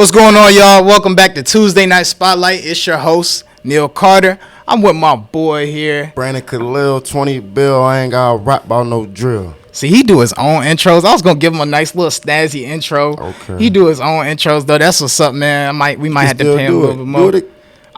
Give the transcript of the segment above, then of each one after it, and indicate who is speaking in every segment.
Speaker 1: What's going on, y'all? Welcome back to Tuesday Night Spotlight. It's your host, Neil Carter. I'm with my boy here.
Speaker 2: Brandon Khalil, 20 bill. I ain't got to rap about no drill.
Speaker 1: See, he do his own intros. I was gonna give him a nice little snazzy intro.
Speaker 2: Okay.
Speaker 1: He do his own intros though. That's what's up, man. We might have to pay him a little bit more.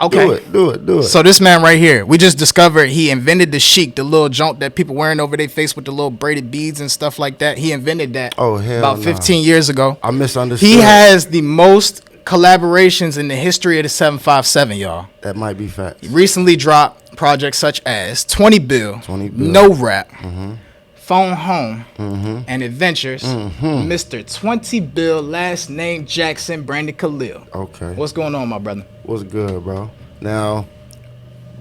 Speaker 1: Okay.
Speaker 2: Do it.
Speaker 1: So this man right here, we just discovered he invented the chic, the little junk that people wearing over their face with the little braided beads and stuff like that. He invented that about 15 years ago.
Speaker 2: I misunderstood.
Speaker 1: He has the most collaborations in the history of the 757, y'all.
Speaker 2: That might be facts.
Speaker 1: He recently dropped projects such as 20 Bill, No Rap, Phone Home, and Adventures. Mr. 20 Bill, last name Jackson, Brandon Khalil.
Speaker 2: Okay.
Speaker 1: What's going on, my brother?
Speaker 2: What's good, bro? Now,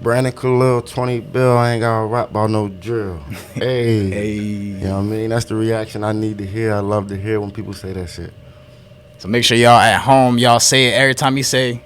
Speaker 2: Brandon Khalil, 20 bill, I ain't got to rap about no drill. Hey. You know what I mean? That's the reaction I need to hear. I love to hear when people say that shit.
Speaker 1: So make sure y'all at home, y'all say it every time you say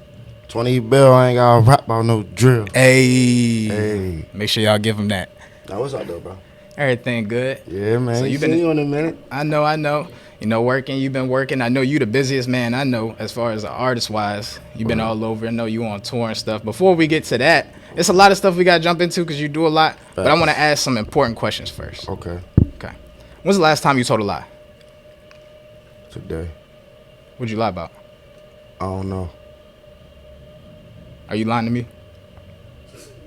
Speaker 2: 20 bill, I ain't got to rap about no drill.
Speaker 1: Hey. Make sure y'all give him that.
Speaker 2: Now, what's up, though, bro?
Speaker 1: Everything good.
Speaker 2: Yeah, man.
Speaker 1: So
Speaker 2: you been on a minute.
Speaker 1: I know. You know, working. You've been working. I know you the busiest man I know as far as artist-wise. You've been all over. I know you on tour and stuff. Before we get to that, it's a lot of stuff we got to jump into because you do a lot. Facts. But I want to ask some important questions first.
Speaker 2: Okay.
Speaker 1: When's the last time you told a lie?
Speaker 2: Today.
Speaker 1: What'd you lie about?
Speaker 2: I don't know.
Speaker 1: Are you lying to me?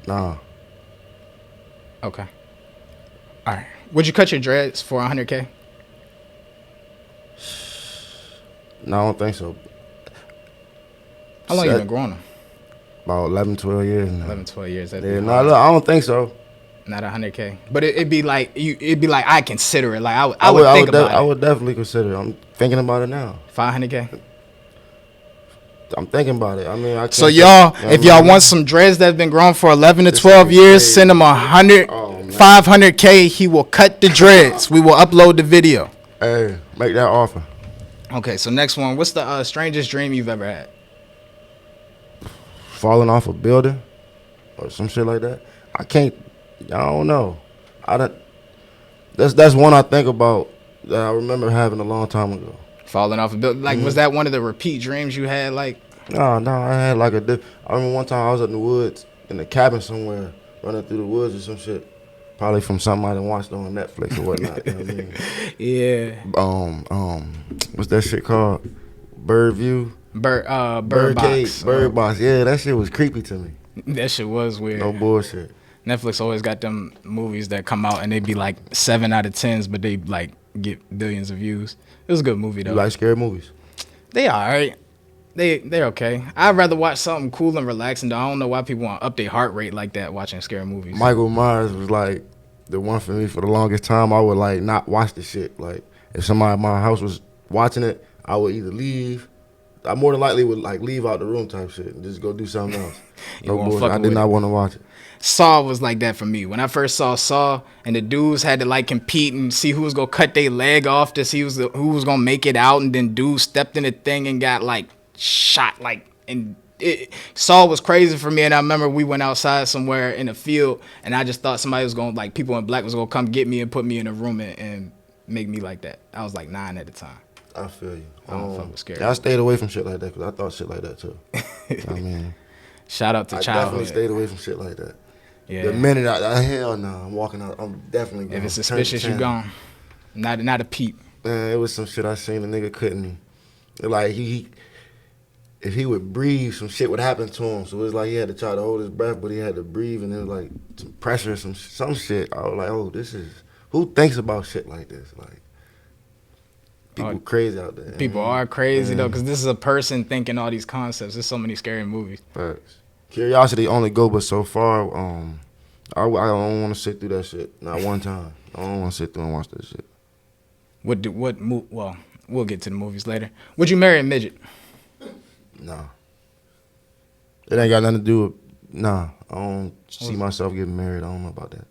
Speaker 2: Nah.
Speaker 1: Okay. All right. Would you cut your dreads for 100K?
Speaker 2: No, I don't think so.
Speaker 1: How long you been growing them?
Speaker 2: About 11, 12 years now.
Speaker 1: 11, 12 years.
Speaker 2: Look, I don't think so.
Speaker 1: Not 100K. But it'd be like I consider it. Like I would think about it.
Speaker 2: I would definitely consider it. I'm thinking about it now.
Speaker 1: 500K?
Speaker 2: I'm thinking about it. I mean, I can't.
Speaker 1: So y'all, if y'all want some dreads that's been grown for 11 to 12 years, send him 500K. He will cut the dreads. We will upload the video.
Speaker 2: Hey, make that offer.
Speaker 1: Okay, so next one. What's the strangest dream you've ever had?
Speaker 2: Falling off a building or some shit like that. I don't know. That's one I think about that I remember having a long time ago.
Speaker 1: Falling off a building. Like, was that one of the repeat dreams you had? Like,
Speaker 2: no. I had like I remember one time I was in the woods in a cabin somewhere, running through the woods or some shit. Probably from something I done watched on Netflix or whatnot. You know what I mean?
Speaker 1: Yeah.
Speaker 2: What's that shit called? Bird View.
Speaker 1: Bird Box.
Speaker 2: Bird Box. Yeah, that shit was creepy to me.
Speaker 1: That shit was weird.
Speaker 2: No bullshit.
Speaker 1: Netflix always got them movies that come out and they be like 7 out of 10s, but they like get billions of views. It was a good movie though.
Speaker 2: You like scary movies?
Speaker 1: They alright. They're okay. I'd rather watch something cool and relaxing though. I don't know why people want to up their heart rate like that watching scary movies.
Speaker 2: Michael Myers was like the one for me for the longest time. I would like not watch the shit. Like if somebody in my house was watching it, I would either leave. I more than likely would like leave out the room type shit and just go do something else. No bullshit. I did not want to watch it.
Speaker 1: Saw was like that for me. When I first saw Saw and the dudes had to like compete and see who was gonna cut their leg off to see who was gonna make it out, and then dude stepped in the thing and got like shot Saw was crazy for me. And I remember we went outside somewhere in a field and I just thought somebody was gonna like people in black was gonna come get me and put me in a room and make me like that. I was like 9 at the time.
Speaker 2: I feel you.
Speaker 1: I don't fuck with scary.
Speaker 2: I stayed away from shit like that because I thought shit like that too. I mean,
Speaker 1: shout out to childhood.
Speaker 2: I definitely stayed away from shit like that.
Speaker 1: Yeah.
Speaker 2: The minute hell no, I'm walking out. I'm definitely gone.
Speaker 1: If it's suspicious, you gone. Not a peep.
Speaker 2: Man, it was some shit I seen. The nigga couldn't. Like if he would breathe, some shit would happen to him. So it was like he had to try to hold his breath, but he had to breathe, and it was like some pressure, some shit. I was like, oh, this is who thinks about shit like this? Like people crazy out there.
Speaker 1: People are crazy though, because this is a person thinking all these concepts. There's so many scary movies.
Speaker 2: Facts. Curiosity only go but so far. I don't want to sit through that shit. Not one time. I don't want to sit through and watch that shit.
Speaker 1: Well, we'll get to the movies later. Would you marry a midget?
Speaker 2: Nah. It ain't got nothing to do with. Nah. I don't see myself getting married. I don't know about that.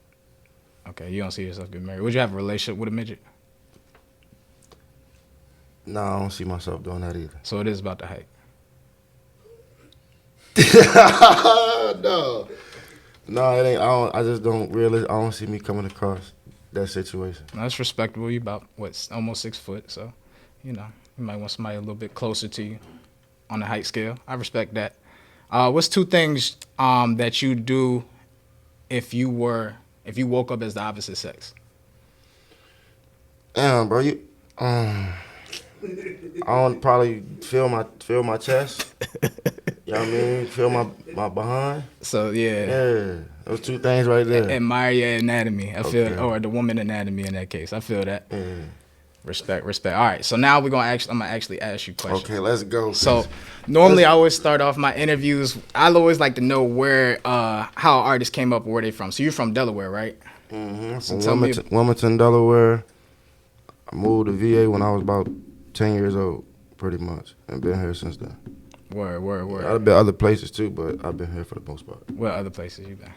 Speaker 1: Okay, you don't see yourself getting married. Would you have a relationship with a midget?
Speaker 2: Nah, I don't see myself doing that either.
Speaker 1: So it is about the height.
Speaker 2: No, it ain't. I just don't really. I don't see me coming across that situation.
Speaker 1: That's respectable. You about almost 6 foot, so you might want somebody a little bit closer to you. on the height scale. I respect that. What's two things that you do if you woke up as the opposite sex?
Speaker 2: Damn, bro, you. Um, I don't probably feel my chest. You know what I mean? Feel my behind.
Speaker 1: So yeah,
Speaker 2: Yeah, those two things right there.
Speaker 1: admire your anatomy. I feel,
Speaker 2: Okay.
Speaker 1: or the woman anatomy in that case. I feel that.
Speaker 2: Yeah.
Speaker 1: Respect, respect. All right, so now I'm gonna actually ask you questions.
Speaker 2: Okay, let's go.
Speaker 1: So normally I always start off my interviews. I always like to know where how artists came up or where they from. So you're from Delaware, right? So
Speaker 2: From
Speaker 1: tell me.
Speaker 2: Wilmington, Delaware. I moved to VA when I was about 10 years old, pretty much, and been here since then.
Speaker 1: Word.
Speaker 2: I've been other places too, but I've been here for the most part.
Speaker 1: What other places you been?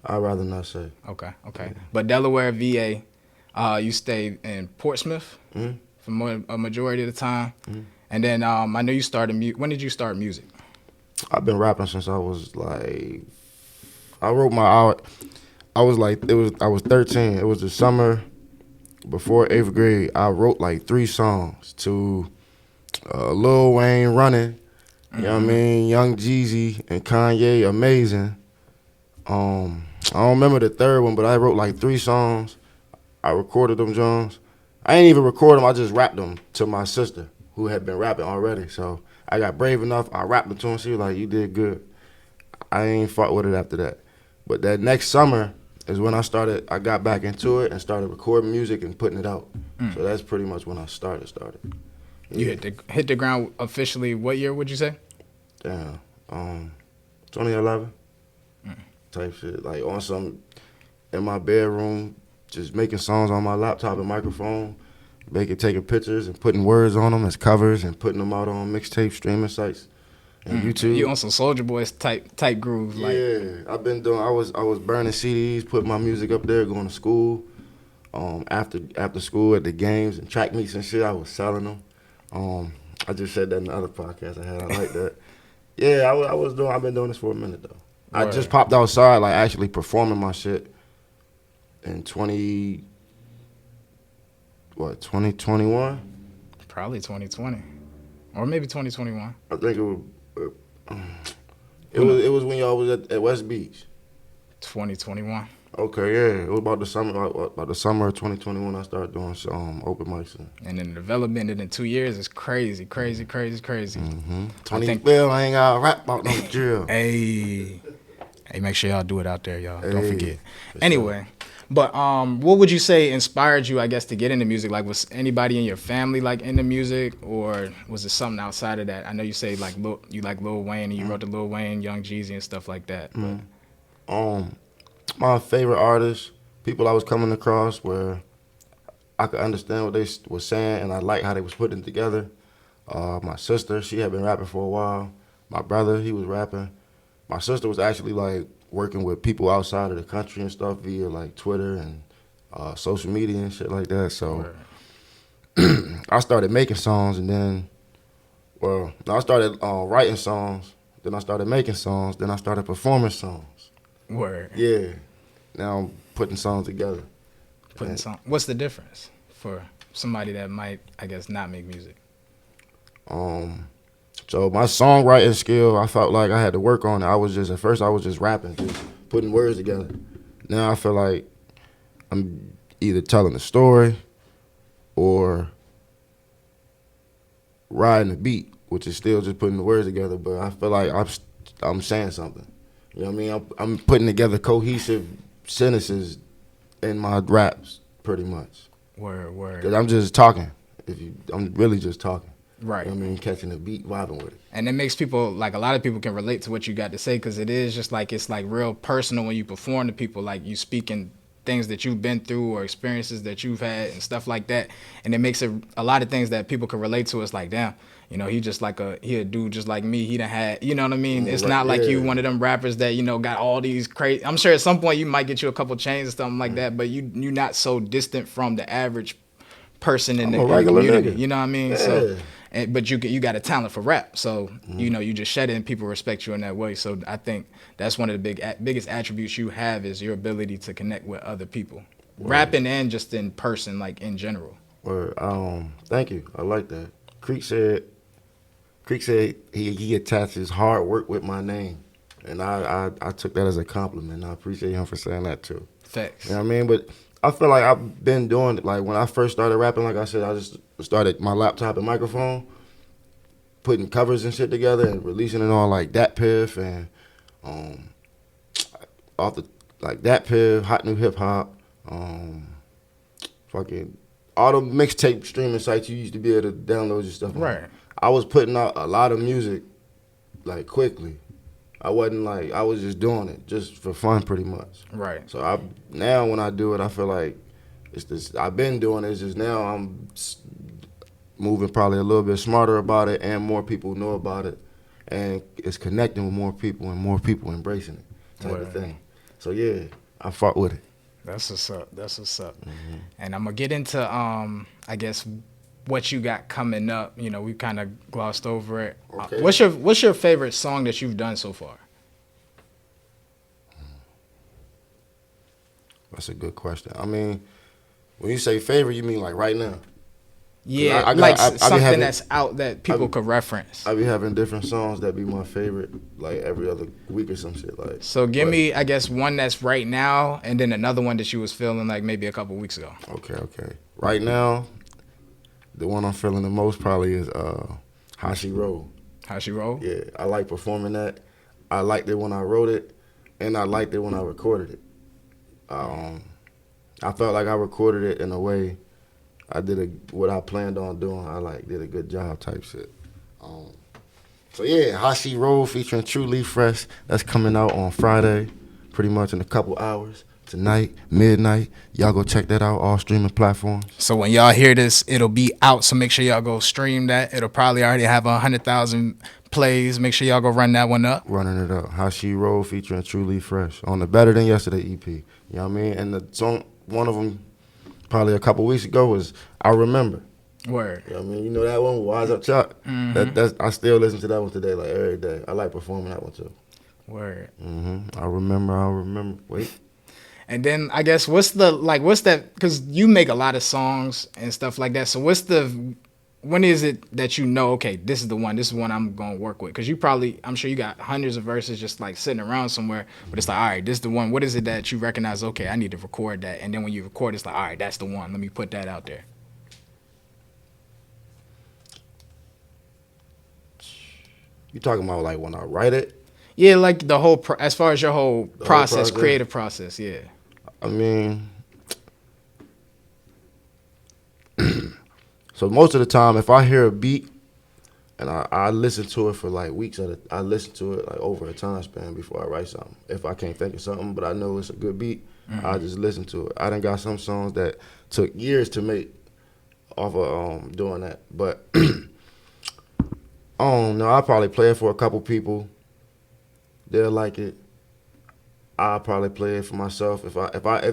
Speaker 2: I'd rather not say.
Speaker 1: Okay. But Delaware, VA, you stayed in Portsmouth for a majority of the time, and then I know you started. When did you start music?
Speaker 2: I've been rapping since I was like, I wrote my out. I was like, I was 13. It was the summer before 8th grade. I wrote like 3 songs to Lil Wayne, Running. You know what I mean? Young Jeezy and Kanye, Amazing. I don't remember the third one, but I wrote like 3 songs. I recorded them, Jones. I ain't even record them. I just rapped them to my sister, who had been rapping already. So I got brave enough. I rapped them to her. She was like, "You did good." I ain't fought with it after that. But that next summer is when I got back into it and started recording music and putting it out. So that's pretty much when I started. Yeah.
Speaker 1: You hit the ground officially. What year would you say?
Speaker 2: Damn. 2011 type shit. Like on some in my bedroom, just making songs on my laptop and microphone, taking pictures and putting words on them as covers and putting them out on mixtape streaming sites and YouTube.
Speaker 1: You on some Soulja Boys type groove, like.
Speaker 2: Yeah, I've been doing. I was burning CDs, putting my music up there, going to school. After school at the games and track meets and shit, I was selling them. I just said that in the other podcast I had. I like that. Yeah, I've been doing this for a minute though.
Speaker 1: Word.
Speaker 2: I just popped outside, like actually performing my shit in 2021?
Speaker 1: Probably 2020, or maybe 2021.
Speaker 2: I think it was when y'all was at West Beach.
Speaker 1: 2021.
Speaker 2: Okay, yeah, it was about the summer of 2021. I started doing some open mics.
Speaker 1: And then the development in 2 years is crazy.
Speaker 2: 2012, I ain't got rap about no drill.
Speaker 1: Hey, make sure y'all do it out there, y'all. Don't
Speaker 2: Hey,
Speaker 1: forget.
Speaker 2: for
Speaker 1: Anyway, but what would you say inspired you, I guess, to get into music? Like, was anybody in your family like into music, or was it something outside of that? I know you say like you like Lil Wayne, and you wrote the Lil Wayne, Young Jeezy, and stuff like that. But
Speaker 2: My favorite artists, people I was coming across where I could understand what they was saying, and I liked how they was putting it together. My sister, she had been rapping for a while. My brother, he was rapping. My sister was actually like working with people outside of the country and stuff via like Twitter and social media and shit like that. So I started making songs, and then, I started writing songs. Then I started making songs. Then I started performing songs.
Speaker 1: Word.
Speaker 2: Yeah. Now I'm putting songs together.
Speaker 1: What's the difference for somebody that might, I guess, not make music?
Speaker 2: So my songwriting skill, I felt like I had to work on it. At first I was just rapping, just putting words together. Now I feel like I'm either telling a story or riding a beat, which is still just putting the words together, but I feel like I'm saying something. You know what I mean? I'm putting together cohesive sentences in my raps, pretty much.
Speaker 1: Word.
Speaker 2: Because I'm just talking. I'm really just talking.
Speaker 1: Right.
Speaker 2: You know what I mean? Catching the beat, vibing with it.
Speaker 1: And it makes people, like, a lot of people can relate to what you got to say, because it is just like, it's like real personal when you perform to people, like you speaking things that you've been through or experiences that you've had and stuff like that. And it makes it a lot of things that people can relate to. It's like, damn, you know, he a dude just like me. He done had, you know what I mean? It's not like you one of them rappers that, you know, got all these crazy. I'm sure at some point you might get you a couple chains or something like that, but you're not so distant from the average person in the community.
Speaker 2: Nigga.
Speaker 1: You know what I mean?
Speaker 2: Yeah.
Speaker 1: So, but you got a talent for rap, so you know you just shed it and people respect you in that way. So I think that's one of the biggest attributes you have is your ability to connect with other people, rapping and just in person, like in general.
Speaker 2: Thank you. I like that. Creek said Creek said he attached his hard work with my name, and I took that as a compliment. I appreciate him for saying that too. You
Speaker 1: Facts.
Speaker 2: know what I mean? But I feel like I've been doing it. Like when I first started rapping, like I said, I just started my laptop and microphone, putting covers and shit together and releasing it on like Dat Piff and um, off the like Dat Piff, Hot New Hip Hop, um, fucking all the mixtape streaming sites you used to be able to download your stuff on.
Speaker 1: Right.
Speaker 2: I was putting out a lot of music like quickly. I wasn't like I was just doing it just for fun pretty much.
Speaker 1: Right.
Speaker 2: So I now when I do it, I feel like it's this. I've been doing it. It's just now moving probably a little bit smarter about it, and more people know about it, and it's connecting with more people, and more people embracing it, type of thing. So yeah, I fought with it.
Speaker 1: That's what's up. That's what's up.
Speaker 2: Mm-hmm.
Speaker 1: And I'm gonna get into I guess what you got coming up. You know, we kind of glossed over it.
Speaker 2: Okay.
Speaker 1: What's your favorite song that you've done so far?
Speaker 2: That's a good question. I mean, when you say favorite, you mean like right now?
Speaker 1: Yeah,
Speaker 2: I
Speaker 1: like
Speaker 2: be
Speaker 1: something
Speaker 2: having-
Speaker 1: that's out that people could reference.
Speaker 2: I be having different songs that be my favorite, like every other week or some shit. Like,
Speaker 1: So give me, I guess, one that's right now, and then another one that you was feeling like maybe a couple weeks ago.
Speaker 2: Okay. Right now, the one I'm feeling the most probably is How She Roll.
Speaker 1: How she roll?
Speaker 2: Yeah, I like performing that. I liked it when I wrote it, and I liked it when I recorded it. I felt like I recorded it in a way I did what I planned on doing. I did a good job type shit. So yeah, How She Roll featuring Truly Fresh. That's coming out on Friday, pretty much in a couple hours. Tonight, midnight. Y'all go check that out, all streaming platforms.
Speaker 1: So when y'all hear this, it'll be out. So make sure y'all go stream that. It'll probably already have 100,000 plays. Make sure y'all go run that one up.
Speaker 2: Running it up. How She Roll featuring Truly Fresh on the Better Than Yesterday EP. You know what I mean? And the song, one of them, probably a couple weeks ago was I Remember.
Speaker 1: Word.
Speaker 2: You know what I mean? You know that one, Wise Up Chuck? That's I still listen to that one today, like every day. I like performing that one too.
Speaker 1: Word.
Speaker 2: I remember. Wait.
Speaker 1: And then I guess what's that? Because you make a lot of songs and stuff like that. So when is it that you know? Okay, this is the one. This is one I'm gonna work with. Because I'm sure you got hundreds of verses just like sitting around somewhere. But it's like, all right, this is the one. What is it that you recognize? Okay, I need to record that. And then when you record, it's like, all right, that's the one. Let me put that out there.
Speaker 2: You talking about like when I write it?
Speaker 1: Yeah, like the whole as far as your whole process,
Speaker 2: process?
Speaker 1: creative process. Yeah.
Speaker 2: I mean, so most of the time, if I hear a beat and I listen to it for like weeks I listen to it like over a time span before I write something. If I can't think of something, but I know it's a good beat, I just listen to it. I done got some songs that took years to make off of doing that, but I don't know. I'll probably play it for a couple people. They'll like it. I'll probably play it for myself. If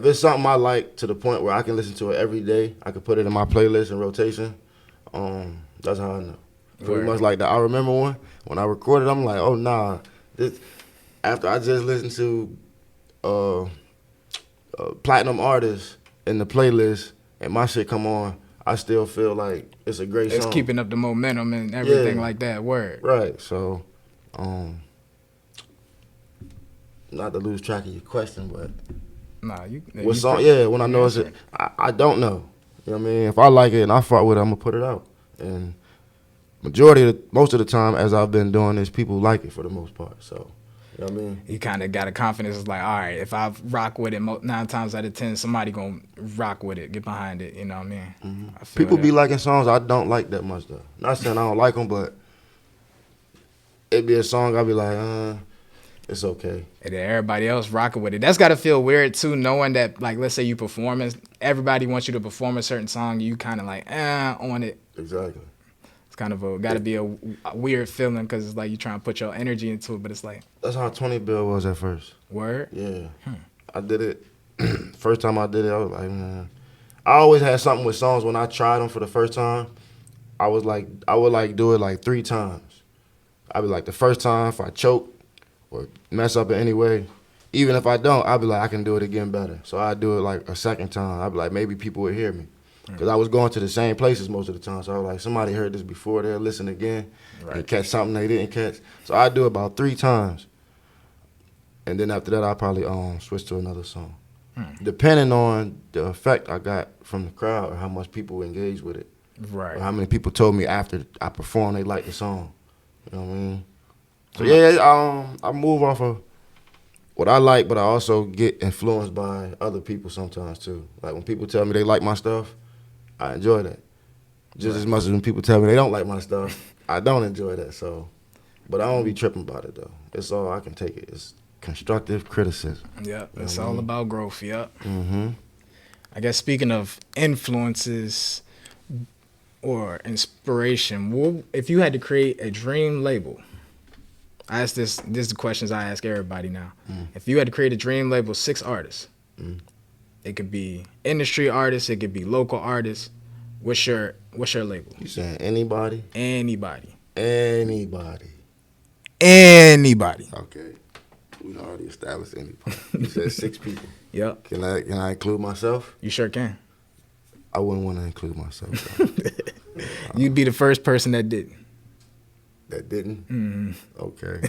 Speaker 2: it's something I like to the point where I can listen to it every day, I can put it in my playlist in rotation. That's how I know. Pretty much like the I Remember one. When I recorded, I'm like, oh nah. This after I just listened to platinum artists in the playlist and my shit come on, I still feel like it's a great song.
Speaker 1: It's keeping up the momentum and everything like that. Word.
Speaker 2: Right. So, not to lose track of your question, but
Speaker 1: Nah,
Speaker 2: what song? Yeah, when I know it's I don't know. You know what I mean? If I like it and I fought with it, I'm gonna put it out. And most of the time, as I've been doing this, people like it for the most part. So, you know what I mean?
Speaker 1: You kind of got a confidence. It's like, all right, if I rock with it 9 times out of 10, somebody gonna rock with it, get behind it. You know what I mean? I feel
Speaker 2: People
Speaker 1: that.
Speaker 2: be liking songs I don't like that much though. Not saying I don't like them, but it'd be a song I'd be like, it's okay.
Speaker 1: And then everybody else rocking with it. That's got to feel weird too, knowing that, like, let's say you performing, everybody wants you to perform a certain song, you kind of like, on it.
Speaker 2: Exactly.
Speaker 1: It's kind of got to be a weird feeling because it's like you trying to put your energy into it, but it's like.
Speaker 2: That's how 20 Bill was at first.
Speaker 1: Word?
Speaker 2: Yeah. I did it. First time I did it, I was like, man. I always had something with songs when I tried them for the first time. I would do it like 3 times. I'd be like, the first time, if I choke or mess up in any way, even if I don't, I'd be like, I can do it again better. So I'd do it like a second time. I'd be like, maybe people would hear me. Because I was going to the same places most of the time. So I was like, somebody heard this before, they'll listen again and catch something they didn't catch. So I do it about 3 times. And then after that, I'll probably switch to another song. Depending on the effect I got from the crowd or how much people engage with it.
Speaker 1: Right.
Speaker 2: Or how many people told me after I performed they liked the song. You know what I mean? So yeah, I move off of what I like, but I also get influenced by other people sometimes too. Like when people tell me they like my stuff, I enjoy that. Just as much as when people tell me they don't like my stuff, I don't enjoy that. So, but I don't be tripping about it though. It's all I can take it. It's constructive criticism.
Speaker 1: Yep, it's all about growth. Yep.
Speaker 2: Mm-hmm.
Speaker 1: I guess speaking of influences or inspiration, if you had to create a dream label, I ask this is the questions I ask everybody now. If you had to create a dream label, 6 artists, it could be industry artists, it could be local artists. What's your label?
Speaker 2: You saying anybody?
Speaker 1: Anybody.
Speaker 2: Anybody.
Speaker 1: Anybody.
Speaker 2: Okay. We already established anybody. You said 6 people.
Speaker 1: Yep.
Speaker 2: Can I include myself?
Speaker 1: You sure can.
Speaker 2: I wouldn't want to include myself. Though.
Speaker 1: You'd be the first person that didn't.
Speaker 2: That didn't?
Speaker 1: Mm-hmm.
Speaker 2: Okay.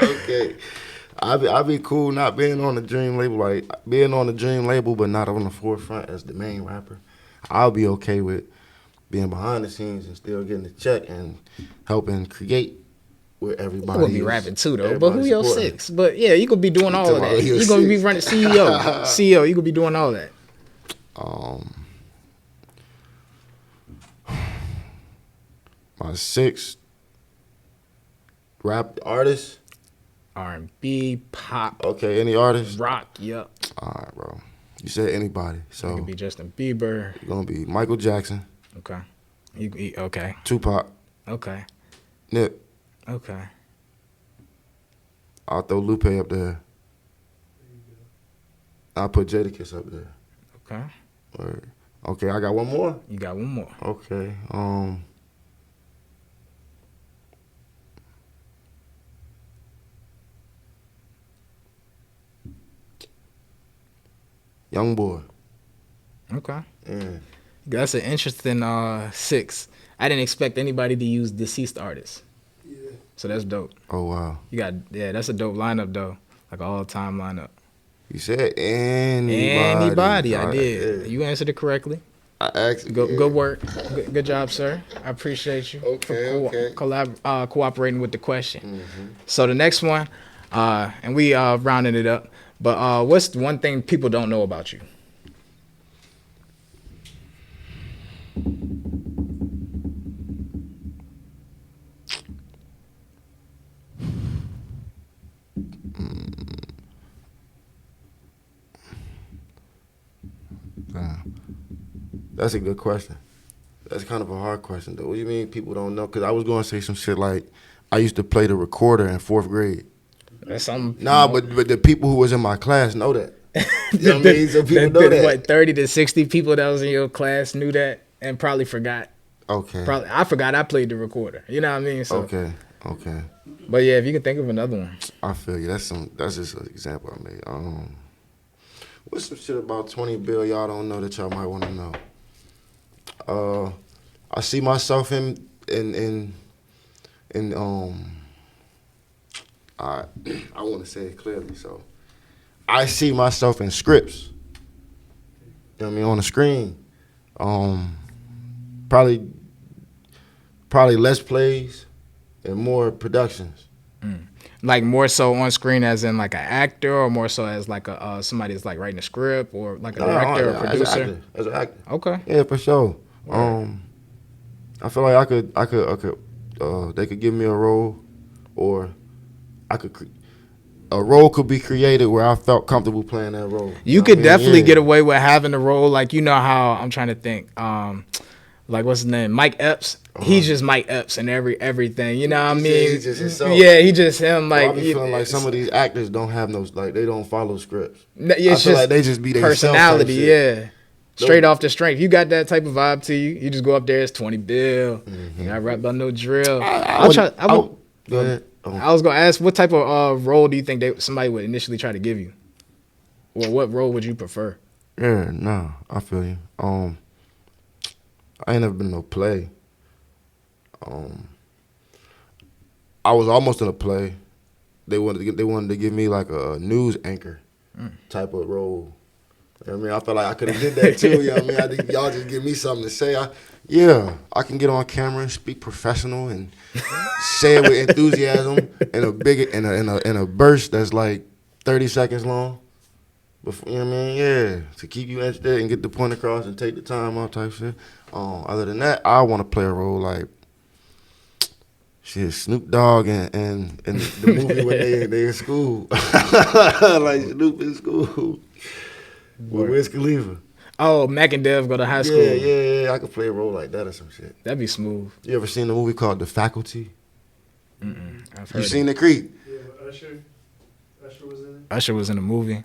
Speaker 2: Okay. I'd be cool not being on the dream label, like being on the dream label, but not on the forefront as the main rapper. I'll be okay with being behind the scenes and still getting the check and helping create where everybody.
Speaker 1: You gonna be rapping too though, but who your 6? But yeah, you could be doing all of that. You gonna be running CEO. You could be doing all that.
Speaker 2: My 6 rap artists.
Speaker 1: R&B, pop.
Speaker 2: Okay, any artist?
Speaker 1: Rock, yep.
Speaker 2: All right, bro. You said anybody. So
Speaker 1: it could be Justin Bieber.
Speaker 2: It's gonna be Michael Jackson.
Speaker 1: Okay. Okay.
Speaker 2: Tupac.
Speaker 1: Okay.
Speaker 2: Nip.
Speaker 1: Okay.
Speaker 2: I'll throw Lupe up there. I'll put Jadakiss up there.
Speaker 1: Okay.
Speaker 2: Okay, I got one more?
Speaker 1: You got one more.
Speaker 2: Okay. Young Boy.
Speaker 1: Okay.
Speaker 2: Yeah.
Speaker 1: That's an interesting 6. I didn't expect anybody to use deceased artists. Yeah. So that's dope.
Speaker 2: Oh, wow.
Speaker 1: That's a dope lineup though. Like an all-time lineup.
Speaker 2: You said anybody.
Speaker 1: Anybody, I did.
Speaker 2: Yeah.
Speaker 1: You answered it correctly.
Speaker 2: I asked.
Speaker 1: Good work. Good job, sir. I appreciate you
Speaker 2: for
Speaker 1: cooperating with the question. Mm-hmm. So the next one, and we rounding it up, but what's the one thing people don't know about you?
Speaker 2: That's a good question. That's kind of a hard question, though. What do you mean people don't know? Because I was going to say some shit like, I used to play the recorder in 4th grade.
Speaker 1: That's something.
Speaker 2: Nah, but the people who was in my class know that. You know what I mean? So people know that.
Speaker 1: What, 30 to 60 people that was in your class knew that and probably forgot.
Speaker 2: Okay.
Speaker 1: Probably I forgot I played the recorder. You know what I mean? So,
Speaker 2: okay.
Speaker 1: But yeah, if you can think of another one.
Speaker 2: I feel you. That's just an example I made. What's some shit about 20 Bill y'all don't know that y'all might want to know? I see myself in I want to say it clearly, so I see myself in scripts. You know what I mean, on the screen. Probably less plays and more productions.
Speaker 1: Like more so on screen as in like an actor, or more so as like a somebody that's like writing a script, or like a director or producer?
Speaker 2: As an actor.
Speaker 1: Okay.
Speaker 2: Yeah, for sure. I feel like I could they could give me a role, or a role could be created where I felt comfortable playing that role.
Speaker 1: You could definitely get away with having a role, like, you know how, I'm trying to think, like, what's his name? Mike Epps. He's just Mike Epps and everything. You know what I mean?
Speaker 2: He's just himself.
Speaker 1: Yeah, he just him. Like,
Speaker 2: I be feeling like some of these actors don't have no, like, they don't follow scripts.
Speaker 1: It's
Speaker 2: I feel like they just be their
Speaker 1: personality. Yeah, straight off the strength. You got that type of vibe to you. You just go up there. It's 20 Bill. You got rap about no drill.
Speaker 2: Go ahead.
Speaker 1: I was gonna ask, what type of role do you think somebody would initially try to give you? Or what role would you prefer?
Speaker 2: Yeah, nah, I feel you. I ain't never been to no play. Um, I was almost in a play. They wanted to give me like a news anchor type of role. You know what I mean? I felt like I could have did that too. You know what I mean? I think y'all just give me something to say. I can get on camera and speak professional and say it with enthusiasm in a big in a burst that's like 30 seconds long. Before, you know what I mean? Yeah, to keep you interested and get the point across and take the time out type shit. Other than that, I want to play a role like shit, Snoop Dogg and the movie when they in school, like Snoop in school with
Speaker 1: Word.
Speaker 2: Wiz Khalifa.
Speaker 1: Oh, Mac and Dev go to high
Speaker 2: Yeah,
Speaker 1: school.
Speaker 2: yeah, yeah. I could play a role like that or some shit.
Speaker 1: That'd be smooth.
Speaker 2: You ever seen the movie called The Faculty?
Speaker 1: I've
Speaker 2: You
Speaker 1: heard
Speaker 2: seen
Speaker 1: it.
Speaker 2: the Creek?
Speaker 3: Yeah, but Usher was in it.
Speaker 1: Usher was in the movie.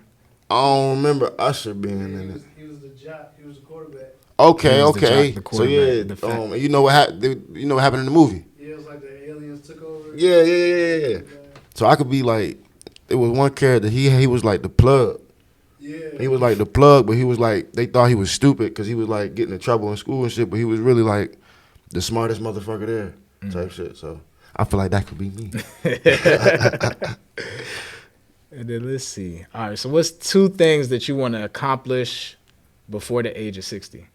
Speaker 2: I don't remember Usher being
Speaker 3: Yeah,
Speaker 2: in it.
Speaker 3: he was the jock. He was the quarterback.
Speaker 1: He
Speaker 2: Okay,
Speaker 1: was the jock,
Speaker 2: okay.
Speaker 1: the
Speaker 2: So yeah,
Speaker 1: quarterback, the fact.
Speaker 2: you know you know what happened in the movie?
Speaker 3: Yeah, it was like the aliens took over.
Speaker 2: Yeah, yeah, yeah, yeah. So I could be like, it was one character. He was like the plug.
Speaker 3: Yeah.
Speaker 2: He was like the plug, but he was like they thought he was stupid because he was like getting in trouble in school and shit. But he was really like the smartest motherfucker there, type shit. So I feel like that could be me.
Speaker 1: And then let's see. All right, so what's 2 things that you want to accomplish before the age of 60?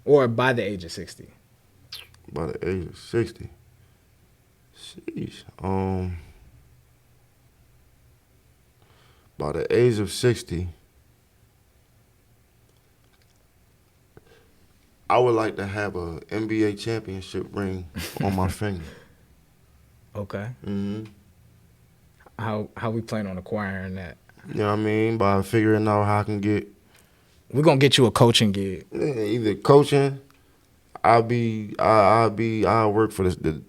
Speaker 1: Or by the age of 60?
Speaker 2: By the age of 60. Sheesh. By the age of 60, I would like to have a NBA championship ring on my finger.
Speaker 1: Okay.
Speaker 2: hmm
Speaker 1: How we plan on acquiring that?
Speaker 2: You know what I mean? By figuring out how I can get
Speaker 1: We're going to get you a coaching gig.
Speaker 2: either coaching. I'll work for the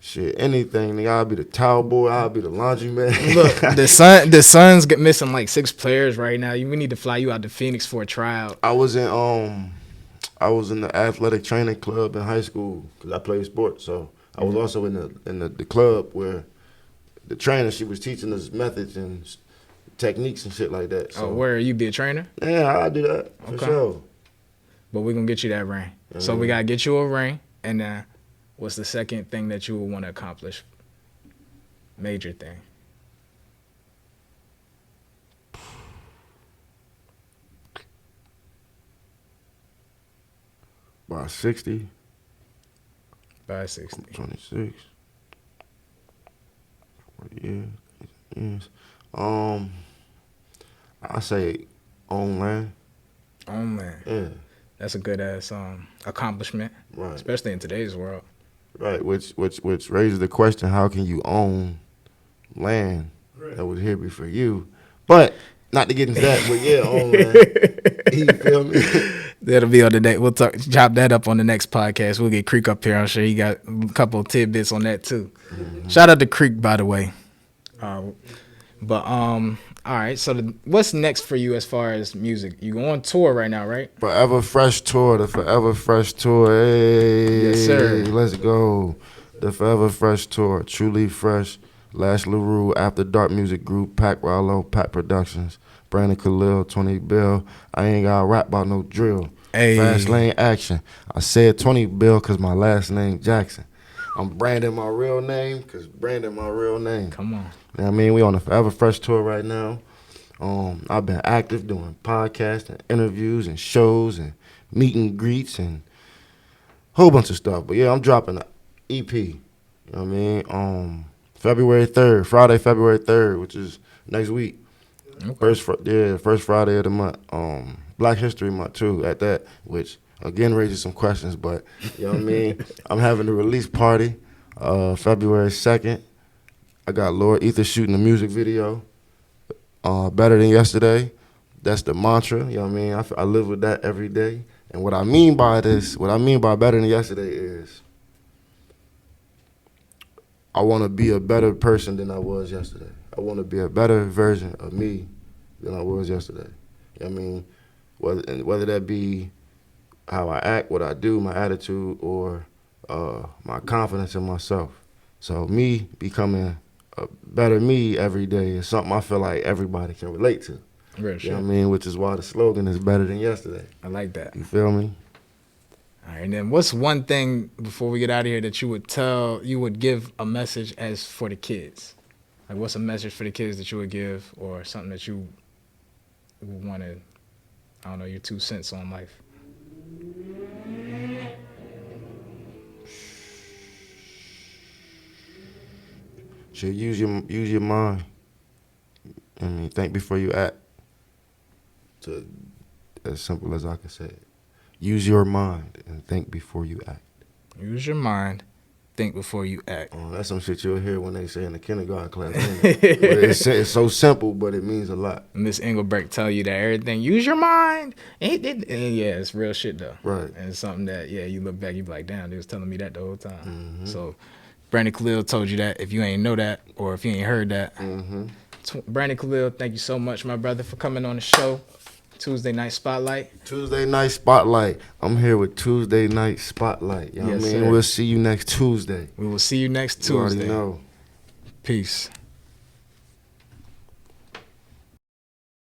Speaker 2: shit, anything. Nigga, I'll be the towel boy. I'll be the laundry man.
Speaker 1: Look, the Suns get missing like 6 players right now. We need to fly you out to Phoenix for a tryout.
Speaker 2: I was in the athletic training club in high school because I played sports. So I was also in the club where the trainer, she was teaching us methods and techniques and shit like that. So
Speaker 1: Where you be a trainer?
Speaker 2: yeah, I'll do that for
Speaker 1: Okay.
Speaker 2: sure.
Speaker 1: But we're going to get you that ring. So we got to get you a ring. And then what's the second thing that you would want to accomplish? Major thing.
Speaker 2: By 60,
Speaker 1: By 60.
Speaker 2: 26. Yeah. Yes. I say on land.
Speaker 1: Oh, man.
Speaker 2: Yeah.
Speaker 1: That's a good ass accomplishment,
Speaker 2: Right.
Speaker 1: especially in today's world.
Speaker 2: Right. Which raises the question: how can you own land
Speaker 3: Right.
Speaker 2: that was here before you? But not to get into that. But yeah, own land. You feel me?
Speaker 1: That'll be on the next. We'll chop that up on the next podcast. We'll get Creek up here. I'm sure he got a couple of tidbits on that too. Shout out to Creek, by the way. All right. So what's next for you as far as music? You on tour right now, right?
Speaker 2: Forever Fresh Tour, the Forever Fresh Tour. Hey,
Speaker 1: Yes, sir.
Speaker 2: Let's go. The Forever Fresh Tour, Truly Fresh, Lash LaRue, After Dark Music Group, Pac Rollo, Pac Productions, Brandon Khalil, 20 Bill. I ain't got to rap about no drill.
Speaker 1: Hey.
Speaker 2: Fast Lane Action. I said 20 Bill because my last name Jackson. I'm branding my real name because Brandon my real name.
Speaker 1: Come on.
Speaker 2: You know what I mean? We on the Forever Fresh Tour right now. I've been active doing podcasts and interviews and shows and meet and greets and a whole bunch of stuff. But yeah, I'm dropping an EP. You know what I mean? February 3rd, Friday, February 3rd, which is next week.
Speaker 1: Okay.
Speaker 2: First Friday of the month. Black History Month too at that, which again raises some questions, but you know what I mean? I'm having a release party February 2nd. I got Lord Ether shooting a music video. Better than yesterday. That's the mantra. You know what I mean? I live with that every day. And what I mean by better than yesterday is I want to be a better person than I was yesterday. I want to be a better version of me than I was yesterday. You know what I mean? Whether that be how I act, what I do, my attitude, or my confidence in myself. So me becoming a better me every day is something I feel like everybody can relate to.
Speaker 1: Real
Speaker 2: You
Speaker 1: shit.
Speaker 2: know what I mean? Which is why the slogan is better than yesterday.
Speaker 1: I like that.
Speaker 2: You feel me?
Speaker 1: All right, and then what's one thing before we get out of here that you would give a message as for the kids? Like, what's a message for the kids that you would give, or something that you would want to, I don't know, your 2 cents on life?
Speaker 2: Should use your mind. I mean, think before you act. To as simple as I can say it. Use your mind and think before you act.
Speaker 1: Use your mind, think before you act.
Speaker 2: Oh, that's some shit you'll hear when they say in the kindergarten class. Ain't it? But it's so simple, but it means a lot.
Speaker 1: Miss Engelbrecht tell you that everything, use your mind. And yeah, it's real shit though.
Speaker 2: Right.
Speaker 1: And it's something that, yeah, you look back, you be like, damn, they was telling me that the whole time.
Speaker 2: Mm-hmm.
Speaker 1: So Brandon Khalil told you that. If you ain't know that, or if you ain't heard that.
Speaker 2: Mm-hmm.
Speaker 1: Brandon Khalil, thank you so much, my brother, for coming on the show. Tuesday Night Spotlight.
Speaker 2: Tuesday Night Spotlight. I'm here with Tuesday Night Spotlight. You know
Speaker 1: Yes,
Speaker 2: what I mean?
Speaker 1: sir.
Speaker 2: We'll see you next Tuesday.
Speaker 1: We will see you next
Speaker 2: You already
Speaker 1: Tuesday.
Speaker 2: know.
Speaker 1: Peace.